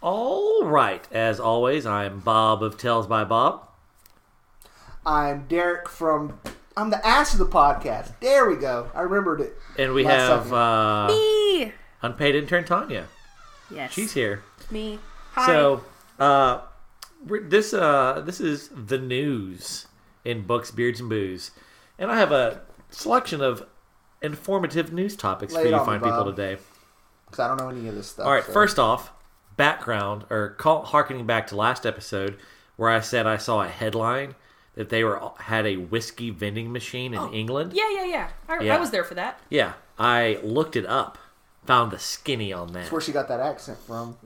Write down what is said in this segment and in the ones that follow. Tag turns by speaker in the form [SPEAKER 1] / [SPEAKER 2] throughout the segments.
[SPEAKER 1] All right. As always, I'm Bob of Tales by Bob.
[SPEAKER 2] I'm Derek I'm the ass of the podcast. There we go. I remembered it.
[SPEAKER 1] And we have
[SPEAKER 3] me,
[SPEAKER 1] unpaid intern Tanya.
[SPEAKER 3] Yes,
[SPEAKER 1] She's here.
[SPEAKER 3] Me. Hi.
[SPEAKER 1] So, this is the news in books, beards, and booze, and I have a selection of informative news topics for you to find people today.
[SPEAKER 2] Because I don't know any of this stuff.
[SPEAKER 1] All right. So. First off, background harkening back to last episode where I said I saw a headline that they had a whiskey vending machine in England.
[SPEAKER 3] Yeah. I was there for that.
[SPEAKER 1] Yeah, I looked it up, found the skinny on that.
[SPEAKER 2] That's where she got that accent from.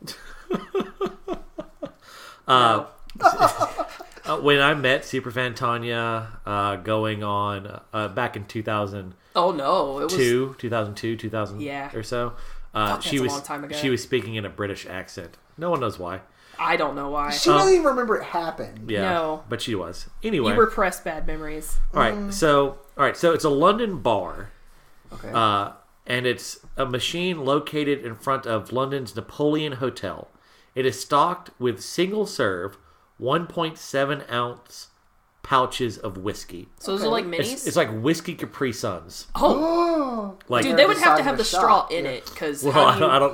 [SPEAKER 1] When I met Superfan Tanya going on back in 2000.
[SPEAKER 3] Oh no, it was
[SPEAKER 1] 2002, 2000 or so.
[SPEAKER 3] That's a long time ago.
[SPEAKER 1] She was speaking in a British accent. No one knows why.
[SPEAKER 3] I don't know why.
[SPEAKER 2] She doesn't even remember it happened.
[SPEAKER 1] Yeah,
[SPEAKER 3] no,
[SPEAKER 1] but she was. Anyway,
[SPEAKER 3] you repress bad memories.
[SPEAKER 1] All right, so it's a London bar.
[SPEAKER 2] Okay.
[SPEAKER 1] And it's a machine located in front of London's Napoleon Hotel. It is stocked with single-serve 1.7 ounce pouches of whiskey.
[SPEAKER 3] So those are like minis?
[SPEAKER 1] It's like whiskey Capri Suns.
[SPEAKER 3] Oh.
[SPEAKER 1] Like,
[SPEAKER 3] dude, they would have to have the straw in it because
[SPEAKER 1] I don't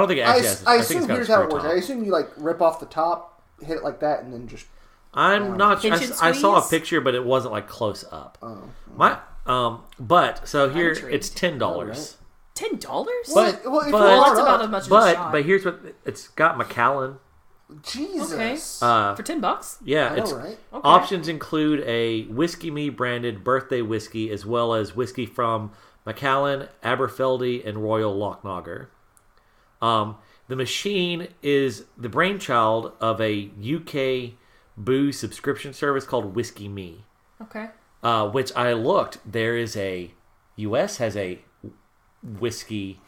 [SPEAKER 1] think it actually has.
[SPEAKER 2] I
[SPEAKER 1] think
[SPEAKER 2] assume here's how it works. I assume you like rip off the top, hit it like that, and then just.
[SPEAKER 1] I'm not sure. I saw a picture, but it wasn't like close up. But so here it's $10.
[SPEAKER 3] $10?
[SPEAKER 1] But
[SPEAKER 3] that's about as much as a shot.
[SPEAKER 1] But here's what it's got: Macallan.
[SPEAKER 2] Jesus.
[SPEAKER 3] Okay. For $10?
[SPEAKER 1] Yeah,
[SPEAKER 2] I know, right?
[SPEAKER 3] Okay.
[SPEAKER 1] Options include a Whiskey Me branded birthday whiskey, as well as whiskey from Macallan, Aberfeldy, and Royal Lochnagar. The machine is the brainchild of a UK booze subscription service called Whiskey Me.
[SPEAKER 3] Okay.
[SPEAKER 1] Which I looked. There is US has a whiskey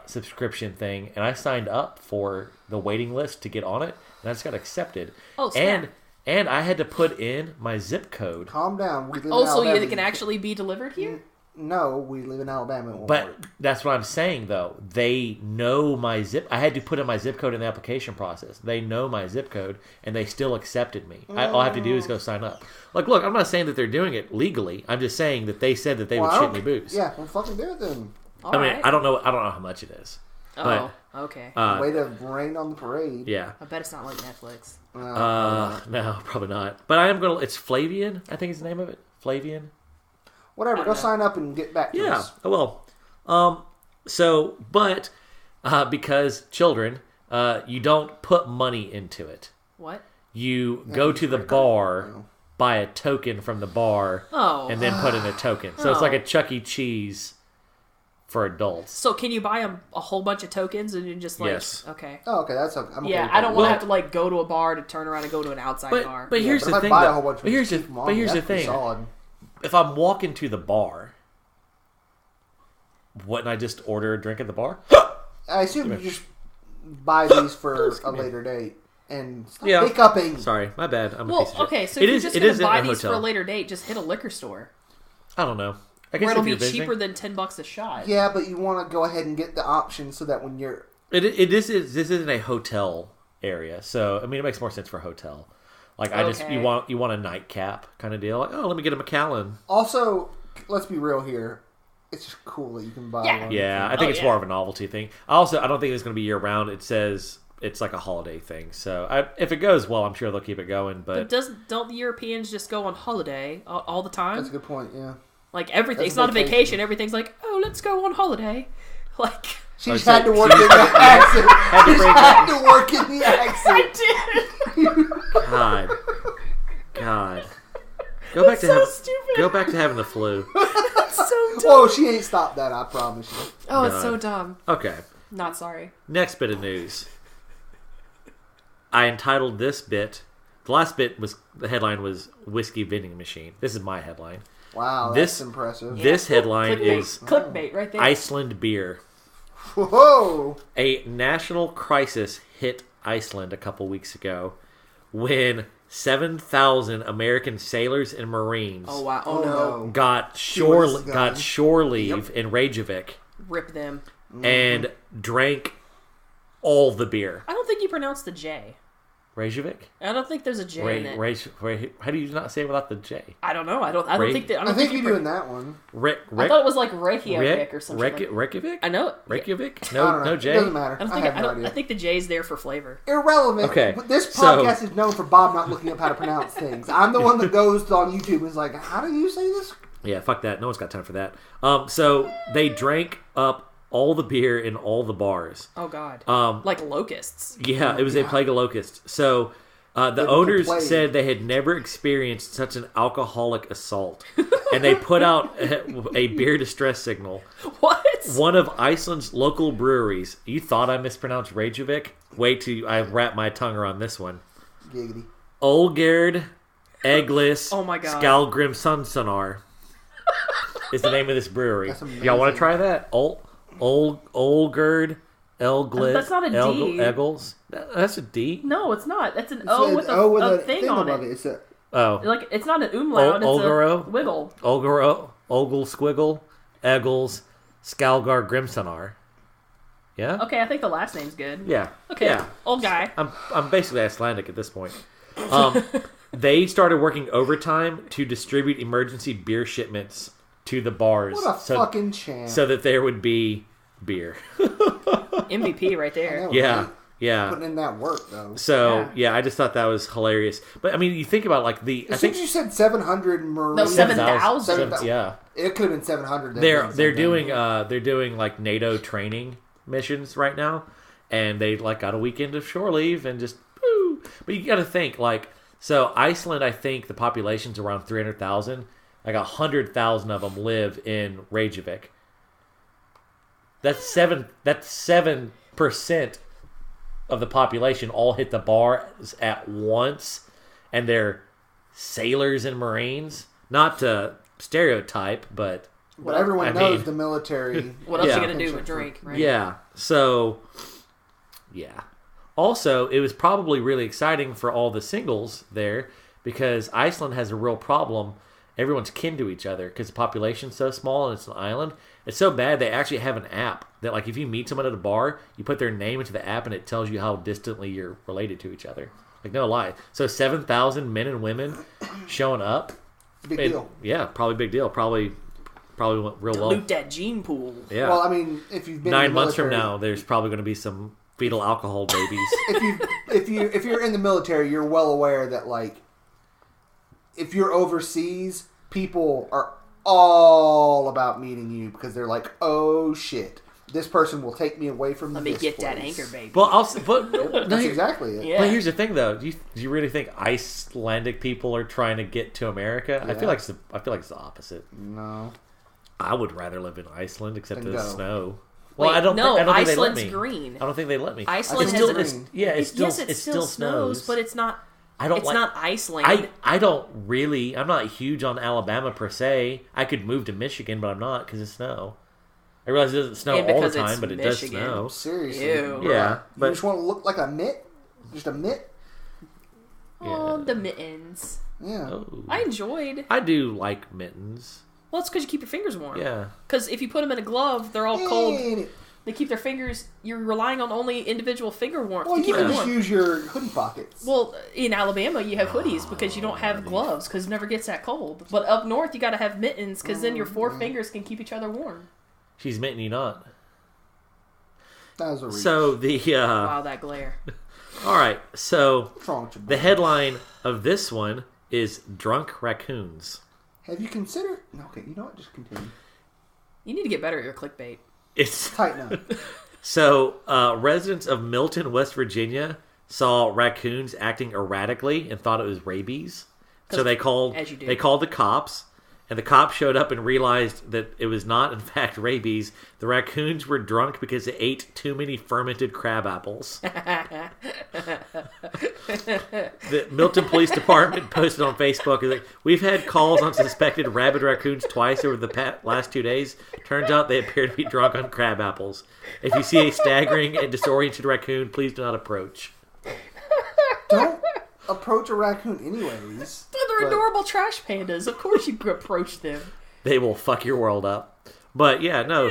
[SPEAKER 1] subscription thing, and I signed up for the waiting list to get on it, and I just got accepted.
[SPEAKER 3] Oh, snap.
[SPEAKER 1] And I had to put in my zip code.
[SPEAKER 2] Calm down. We live in
[SPEAKER 3] so
[SPEAKER 2] Alabama.
[SPEAKER 3] it can actually be delivered here?
[SPEAKER 2] No, we live in Alabama.
[SPEAKER 1] But that's what I'm saying, though. They know my zip. I had to put in my zip code in the application process. They know my zip code, and they still accepted me. All I have to do is go sign up. Like, look, I'm not saying that they're doing it legally. I'm just saying that they said that they would ship me booze.
[SPEAKER 2] Yeah, well, fucking do it then.
[SPEAKER 1] I mean, I don't know how much it is.
[SPEAKER 3] Oh, okay.
[SPEAKER 2] Way to rain on the parade.
[SPEAKER 1] Yeah.
[SPEAKER 3] I bet it's not like Netflix.
[SPEAKER 1] No, probably not. But I am going to... It's Flavian, I think is the name of it. Flavian.
[SPEAKER 2] Whatever, go sign up and get back to us.
[SPEAKER 1] Yeah, well. Because children, you don't put money into it.
[SPEAKER 3] What?
[SPEAKER 1] You go to the bar, buy a token from the bar, and then put in a token. So it's like a Chuck E. Cheese for adults.
[SPEAKER 3] So can you buy a whole bunch of tokens and you just like...
[SPEAKER 1] Yes.
[SPEAKER 3] Okay.
[SPEAKER 2] Oh, okay, that's okay. I'm okay
[SPEAKER 3] I don't want to have to like go to a bar to turn around and go to an outside bar.
[SPEAKER 1] But here's the thing. But here's the thing. If I'm walking to the bar, wouldn't I just order a drink at the bar?
[SPEAKER 2] I assume you just buy these for a later date and stop hiccuping.
[SPEAKER 1] Sorry, my bad. I'm a piece of shit.
[SPEAKER 3] Okay, so if you're just going to buy these for a later date, just hit a liquor store.
[SPEAKER 1] I don't know. I guess
[SPEAKER 3] where it'll be cheaper than $10 a shot.
[SPEAKER 2] Yeah, but you want to go ahead and get the option so that when you're...
[SPEAKER 1] This isn't a hotel area, so I mean it makes more sense for a hotel. Like you want a nightcap kind of deal. Like, let me get a Macallan.
[SPEAKER 2] Also, let's be real here. It's just cool that you can buy one.
[SPEAKER 1] Yeah, I think it's more of a novelty thing. I don't think it's going to be year round. It says it's like a holiday thing. So if it goes well, I'm sure they'll keep it going. But
[SPEAKER 3] don't the Europeans just go on holiday all the time?
[SPEAKER 2] That's a good point. Yeah.
[SPEAKER 3] Like everything, it's not a vacation. Everything's like, let's go on holiday. Like
[SPEAKER 2] she's had to work in the accent. Had to work in the accent.
[SPEAKER 3] I did.
[SPEAKER 1] God. Go back to having the flu.
[SPEAKER 3] That's so dumb.
[SPEAKER 2] Whoa, she ain't stopped that. I promise you.
[SPEAKER 3] Oh, it's so dumb.
[SPEAKER 1] Okay.
[SPEAKER 3] Not sorry.
[SPEAKER 1] Next bit of news. I entitled this bit. The last bit the headline was Whiskey Vending Machine. This is my headline.
[SPEAKER 2] Wow, that's impressive.
[SPEAKER 1] This headline is
[SPEAKER 3] clickbait right there.
[SPEAKER 1] Iceland beer.
[SPEAKER 2] Whoa!
[SPEAKER 1] A national crisis hit Iceland a couple weeks ago when 7,000 American sailors and Marines got shore leave in Reykjavik.
[SPEAKER 3] Rip them.
[SPEAKER 1] And drank all the beer.
[SPEAKER 3] I don't think you pronounce the J?
[SPEAKER 1] Reykjavik?
[SPEAKER 3] I don't think there's a J in it.
[SPEAKER 1] How do you not say it without the J?
[SPEAKER 3] I don't know. I don't think that.
[SPEAKER 2] I think you do in that one.
[SPEAKER 3] I thought it was like Reykjavik or something.
[SPEAKER 1] Reykjavik?
[SPEAKER 3] I know it.
[SPEAKER 1] Reykjavik?
[SPEAKER 2] I don't know.
[SPEAKER 1] No J?
[SPEAKER 2] It doesn't matter.
[SPEAKER 3] I think the J's there for flavor.
[SPEAKER 2] Irrelevant.
[SPEAKER 1] Okay,
[SPEAKER 2] This podcast is known for Bob not looking up how to pronounce things. I'm the one that goes on YouTube and is like, how do you say this?
[SPEAKER 1] Yeah, fuck that. No one's got time for that. So they drank up all the beer in all the bars.
[SPEAKER 3] Oh, God. Like locusts.
[SPEAKER 1] Yeah, it was a plague of locusts. So the owners said they had never experienced such an alcoholic assault. And they put out a beer distress signal.
[SPEAKER 3] What?
[SPEAKER 1] One of Iceland's local breweries. You thought I mispronounced Reykjavik? Wait till I wrap my tongue around this one.
[SPEAKER 2] Giggity.
[SPEAKER 1] Olgerd Eglis
[SPEAKER 3] Oh my God.
[SPEAKER 1] Skallgrimssonar is the name of this brewery. Y'all want to try that? Olgerd Eglis.
[SPEAKER 3] That's not a D.
[SPEAKER 1] Eggles. That's a D.
[SPEAKER 3] No, it's not. That's an O with a thing on it.
[SPEAKER 2] It's a,
[SPEAKER 3] Like it's not an umlaut. It's
[SPEAKER 1] Olgero?
[SPEAKER 3] a wiggle.
[SPEAKER 1] Olgero, Ogl Squiggle, Eggles, Skalgar Grimsonar. Yeah.
[SPEAKER 3] Okay, I think the last name's good.
[SPEAKER 1] Yeah.
[SPEAKER 3] Okay.
[SPEAKER 1] Yeah.
[SPEAKER 3] Old guy.
[SPEAKER 1] I'm basically Icelandic at this point. They started working overtime to distribute emergency beer shipments to the bars.
[SPEAKER 2] what a fucking champ.
[SPEAKER 1] So that there would be beer.
[SPEAKER 3] MVP right there.
[SPEAKER 1] Yeah.
[SPEAKER 2] Right?
[SPEAKER 1] Yeah.
[SPEAKER 2] Putting in that work, though.
[SPEAKER 1] So, yeah, I just thought that was hilarious. But, I mean, you think about, like,
[SPEAKER 2] As soon as you said 700 Marines...
[SPEAKER 3] No, 7,000.
[SPEAKER 1] Yeah.
[SPEAKER 2] It could have been 700.
[SPEAKER 1] They're doing, like, NATO training missions right now. And they, like, got a weekend of shore leave and just, woo. But you got to think, like... So, Iceland, I think the population's around 300,000. Like, 100,000 of them live in Reykjavik. That's 7% of the population all hit the bars at once, and they're sailors and Marines. Not to stereotype, but
[SPEAKER 2] everyone knows the military.
[SPEAKER 3] What else are you gonna do but drink, right?
[SPEAKER 1] Yeah. So, yeah. Also, it was probably really exciting for all the singles there because Iceland has a real problem. Everyone's kin to each other because the population's so small and it's an island. It's so bad they actually have an app that, like, if you meet someone at a bar, you put their name into the app and it tells you how distantly you're related to each other. Like, no lie. So 7,000 men and women showing up.
[SPEAKER 2] Big deal.
[SPEAKER 1] Yeah, probably big deal. Probably went real well.
[SPEAKER 3] Dilute that gene pool.
[SPEAKER 1] Yeah.
[SPEAKER 2] Well, I mean, if you've been
[SPEAKER 1] 9
[SPEAKER 2] in the
[SPEAKER 1] months from
[SPEAKER 2] military,
[SPEAKER 1] now, there's probably going to be some fetal alcohol babies.
[SPEAKER 2] if you're in the military, you're well aware that, like, if you're overseas, people are all about meeting you because they're like, oh shit, this person will take me away from
[SPEAKER 3] Let
[SPEAKER 2] this
[SPEAKER 3] me get
[SPEAKER 2] place.
[SPEAKER 3] that anchor, baby.
[SPEAKER 1] Well,
[SPEAKER 2] That's exactly it.
[SPEAKER 3] Yeah.
[SPEAKER 1] But here's the thing, though. Do you really think Icelandic people are trying to get to America?
[SPEAKER 2] Yeah.
[SPEAKER 1] I feel like it's the opposite.
[SPEAKER 2] No.
[SPEAKER 1] I would rather live in Iceland, except
[SPEAKER 2] Then
[SPEAKER 1] there's
[SPEAKER 2] go.
[SPEAKER 1] snow.
[SPEAKER 3] Wait,
[SPEAKER 1] I don't think they let
[SPEAKER 3] Iceland's
[SPEAKER 1] me.
[SPEAKER 3] green.
[SPEAKER 1] I don't think they let me.
[SPEAKER 3] Iceland
[SPEAKER 2] has
[SPEAKER 3] has
[SPEAKER 2] green.
[SPEAKER 1] It still snows,
[SPEAKER 3] but it's not.
[SPEAKER 1] I don't
[SPEAKER 3] It's
[SPEAKER 1] like,
[SPEAKER 3] not Iceland.
[SPEAKER 1] I don't really. I'm not huge on Alabama per se. I could move to Michigan, but I'm not because of snow. I realize it doesn't snow
[SPEAKER 3] And
[SPEAKER 1] all the
[SPEAKER 3] because it's
[SPEAKER 1] time, but it
[SPEAKER 3] Michigan.
[SPEAKER 1] does snow.
[SPEAKER 2] Seriously.
[SPEAKER 3] Ew.
[SPEAKER 1] Yeah,
[SPEAKER 2] You
[SPEAKER 1] but
[SPEAKER 2] just want to look like a mitt? Just a mitt?
[SPEAKER 3] Oh, the mittens.
[SPEAKER 2] Yeah.
[SPEAKER 1] oh.
[SPEAKER 3] I enjoyed.
[SPEAKER 1] I do like mittens.
[SPEAKER 3] Well, it's because you keep your fingers warm.
[SPEAKER 1] Yeah.
[SPEAKER 3] Because if you put them in a glove, they're all cold.
[SPEAKER 2] And
[SPEAKER 3] They keep their fingers. You're relying on only individual finger warmth
[SPEAKER 2] well,
[SPEAKER 3] to
[SPEAKER 2] you
[SPEAKER 3] keep
[SPEAKER 2] can
[SPEAKER 3] it
[SPEAKER 2] just
[SPEAKER 3] warm.
[SPEAKER 2] use your hoodie pockets.
[SPEAKER 3] Well, in Alabama, you have hoodies because you don't have gloves because it never gets that cold. But up north, you got to have mittens because then your four fingers can keep each other warm.
[SPEAKER 1] She's mitten you not.
[SPEAKER 2] That was a reach.
[SPEAKER 1] So the
[SPEAKER 3] Wow, that glare.
[SPEAKER 1] all right. So
[SPEAKER 2] What's wrong with you,
[SPEAKER 1] the
[SPEAKER 2] bro?
[SPEAKER 1] headline of this one is "Drunk Raccoons."
[SPEAKER 2] Have you considered... Okay, you know what? Just continue.
[SPEAKER 3] You need to get better at your clickbait.
[SPEAKER 1] It's
[SPEAKER 2] Tighten up.
[SPEAKER 1] so residents of Milton, West Virginia, saw raccoons acting erratically and thought it was rabies. So they called
[SPEAKER 3] as you do.
[SPEAKER 1] they called the cops, and the cops showed up and realized that it was not in fact rabies. The raccoons were drunk because they ate too many fermented crab apples. The Milton Police Department posted on Facebook, like, "We've had calls on suspected rabid raccoons twice over the last 2 days. Turns out they appear to be drunk on crab apples. If you see a staggering and disoriented raccoon, please do not approach."
[SPEAKER 2] Don't approach a raccoon anyways.
[SPEAKER 3] They're
[SPEAKER 2] But-
[SPEAKER 3] adorable trash pandas. Of course you could approach them.
[SPEAKER 1] They will fuck your world up. But yeah, no.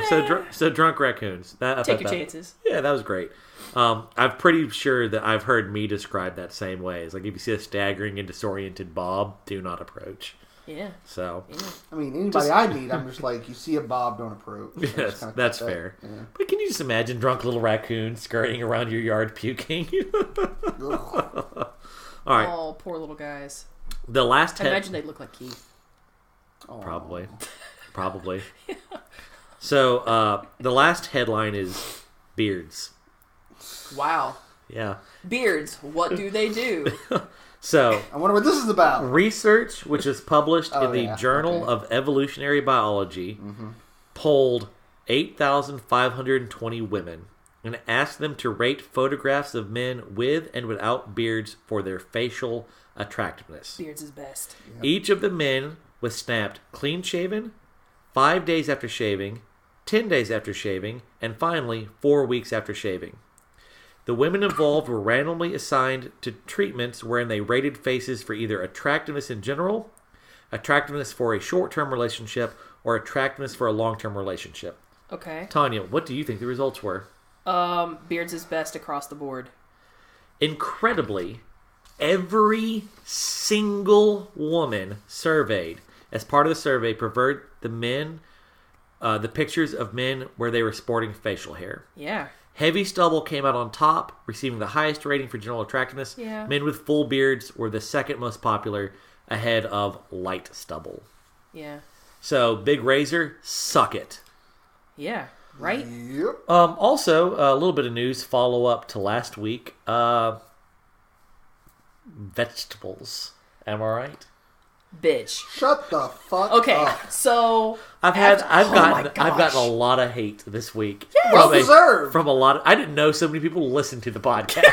[SPEAKER 1] So drunk raccoons. I
[SPEAKER 3] Take
[SPEAKER 1] thought
[SPEAKER 3] your
[SPEAKER 1] that-
[SPEAKER 3] chances.
[SPEAKER 1] Yeah, that was great. I'm pretty sure that I've heard me describe that same way. It's like if you see a staggering and disoriented Bob, do not approach.
[SPEAKER 3] Yeah.
[SPEAKER 1] So.
[SPEAKER 3] Yeah.
[SPEAKER 2] I mean, anybody I meet, I'm just like, you see a Bob, don't approach.
[SPEAKER 1] Yes, that's fair.
[SPEAKER 2] Yeah.
[SPEAKER 1] But can you just imagine drunk little raccoons scurrying around your yard puking? All right.
[SPEAKER 3] Oh, poor little guys.
[SPEAKER 1] The last
[SPEAKER 3] I imagine they look like Keith.
[SPEAKER 1] Probably. Yeah. So, the last headline is beards.
[SPEAKER 3] Wow.
[SPEAKER 1] Yeah.
[SPEAKER 3] Beards, what do they do?
[SPEAKER 1] So,
[SPEAKER 2] I wonder what this is about.
[SPEAKER 1] research, which is published in the
[SPEAKER 2] yeah.
[SPEAKER 1] Journal of Evolutionary Biology, polled 8,520 women and asked them to rate photographs of men with and without beards for their facial attractiveness.
[SPEAKER 3] Beards is best.
[SPEAKER 2] Yep.
[SPEAKER 1] Each of the men was snapped clean-shaven, 5 days after shaving, 10 days after shaving, and finally 4 weeks after shaving. The women involved were randomly assigned to treatments wherein they rated faces for either attractiveness in general, attractiveness for a short-term relationship, or attractiveness for a long-term relationship.
[SPEAKER 3] Okay.
[SPEAKER 1] Tanya, what do you think the results were?
[SPEAKER 3] Beards is best across the board.
[SPEAKER 1] Incredibly, every single woman surveyed as part of the survey preferred the pictures of men where they were sporting facial hair.
[SPEAKER 3] Yeah.
[SPEAKER 1] Heavy stubble came out on top, receiving the highest rating for general attractiveness.
[SPEAKER 3] Yeah.
[SPEAKER 1] Men with full beards were the second most popular, ahead of light stubble.
[SPEAKER 3] Yeah.
[SPEAKER 1] So, big razor, suck it.
[SPEAKER 3] Yeah. Right?
[SPEAKER 2] Yep.
[SPEAKER 1] Also, a little bit of news follow up to last week. Vegetables. Am I right?
[SPEAKER 3] Bitch.
[SPEAKER 2] Shut the fuck
[SPEAKER 3] Okay,
[SPEAKER 2] up.
[SPEAKER 3] so
[SPEAKER 1] I've
[SPEAKER 3] my
[SPEAKER 1] gotten
[SPEAKER 3] gosh.
[SPEAKER 1] a lot of hate this week.
[SPEAKER 2] Well deserved.
[SPEAKER 1] From a lot of, I didn't know so many people listen to the podcast.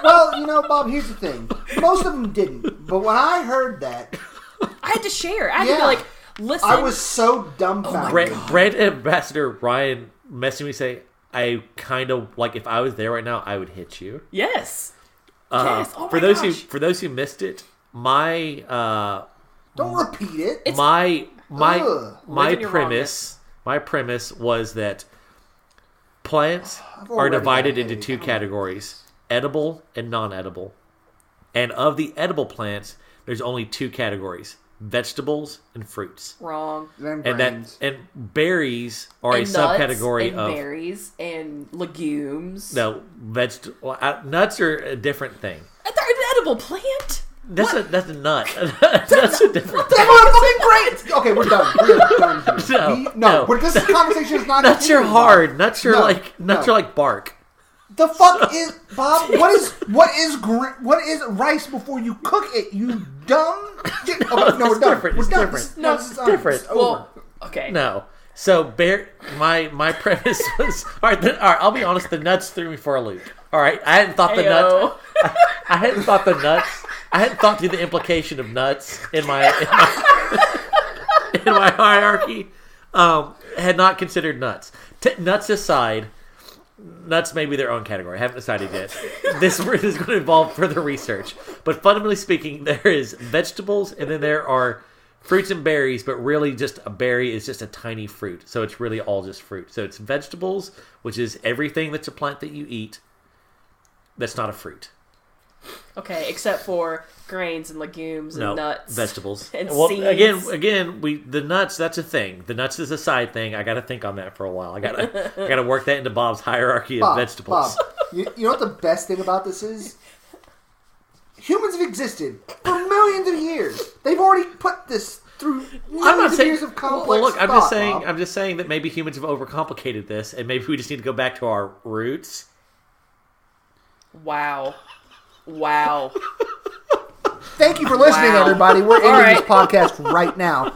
[SPEAKER 2] Well, Bob, here's the thing. Most of them didn't. But when I heard that,
[SPEAKER 3] I had to share. I had to
[SPEAKER 2] Yeah.
[SPEAKER 3] be like, listen.
[SPEAKER 2] I was so dumbfounded.
[SPEAKER 1] Brand Ambassador Ryan messaged me saying, I kind of like if I was there right now, I would hit you.
[SPEAKER 3] Yes. Yes. Oh
[SPEAKER 1] for
[SPEAKER 3] my
[SPEAKER 1] those
[SPEAKER 3] gosh.
[SPEAKER 1] for those who missed it, my
[SPEAKER 2] Don't repeat it.
[SPEAKER 1] my
[SPEAKER 2] Ugh.
[SPEAKER 3] Live in your
[SPEAKER 1] premise was that plants
[SPEAKER 2] I've
[SPEAKER 1] are
[SPEAKER 2] already
[SPEAKER 1] divided
[SPEAKER 2] got a
[SPEAKER 1] into
[SPEAKER 2] headache.
[SPEAKER 1] two categories: edible and non-edible. And of the edible plants, there's only two categories: vegetables and fruits.
[SPEAKER 3] Wrong.
[SPEAKER 1] And berries are
[SPEAKER 3] And
[SPEAKER 1] a
[SPEAKER 3] nuts
[SPEAKER 1] subcategory
[SPEAKER 3] and
[SPEAKER 1] of
[SPEAKER 3] berries and legumes.
[SPEAKER 1] no nuts are a different thing.
[SPEAKER 3] They're an edible plant.
[SPEAKER 1] That's a nut. That's a different
[SPEAKER 2] That's
[SPEAKER 1] thing.
[SPEAKER 2] what I'm fucking great. Okay, we're done. We're done here.
[SPEAKER 1] No.
[SPEAKER 2] This conversation is not.
[SPEAKER 1] Nuts are
[SPEAKER 2] continuing,
[SPEAKER 1] hard.
[SPEAKER 2] Bob.
[SPEAKER 1] Nuts are like bark.
[SPEAKER 2] The fuck is Bob? What is rice before you cook it? You dumb. Okay, no, we're done.
[SPEAKER 1] different.
[SPEAKER 2] We're
[SPEAKER 1] It's
[SPEAKER 2] done.
[SPEAKER 1] different.
[SPEAKER 2] No,
[SPEAKER 1] It's different.
[SPEAKER 2] It's over.
[SPEAKER 3] Well, okay.
[SPEAKER 1] No. So my premise was all right. I'll be honest. The nuts threw me for a loop. All right. I hadn't thought the
[SPEAKER 3] Ayo.
[SPEAKER 1] nuts. I hadn't thought the nuts. I hadn't thought through the implication of nuts in my hierarchy. Had not considered nuts. Nuts aside, nuts may be their own category. I haven't decided yet. This is going to involve further research. But fundamentally speaking, there is vegetables and then there are fruits and berries, but really just a berry is just a tiny fruit. So it's really all just fruit. So it's vegetables, which is everything that's a plant that you eat that's not a fruit.
[SPEAKER 3] Okay, except for grains and legumes and nuts.
[SPEAKER 1] Vegetables.
[SPEAKER 3] And
[SPEAKER 1] well,
[SPEAKER 3] seeds.
[SPEAKER 1] again, the nuts. That's a thing. The nuts is a side thing. I got to think on that for a while. I got to work that into Bob's hierarchy of vegetables.
[SPEAKER 2] Bob, you know what the best thing about this is? Humans have existed for millions of years. They've already put this through millions of years of complex
[SPEAKER 1] Well, look, I'm
[SPEAKER 2] thought,
[SPEAKER 1] saying,
[SPEAKER 2] Bob.
[SPEAKER 1] I'm just saying that maybe humans have overcomplicated this, and maybe we just need to go back to our roots.
[SPEAKER 3] Wow.
[SPEAKER 2] Thank you for listening,
[SPEAKER 3] Wow.
[SPEAKER 2] everybody. We're ending
[SPEAKER 3] All right.
[SPEAKER 2] this podcast right now.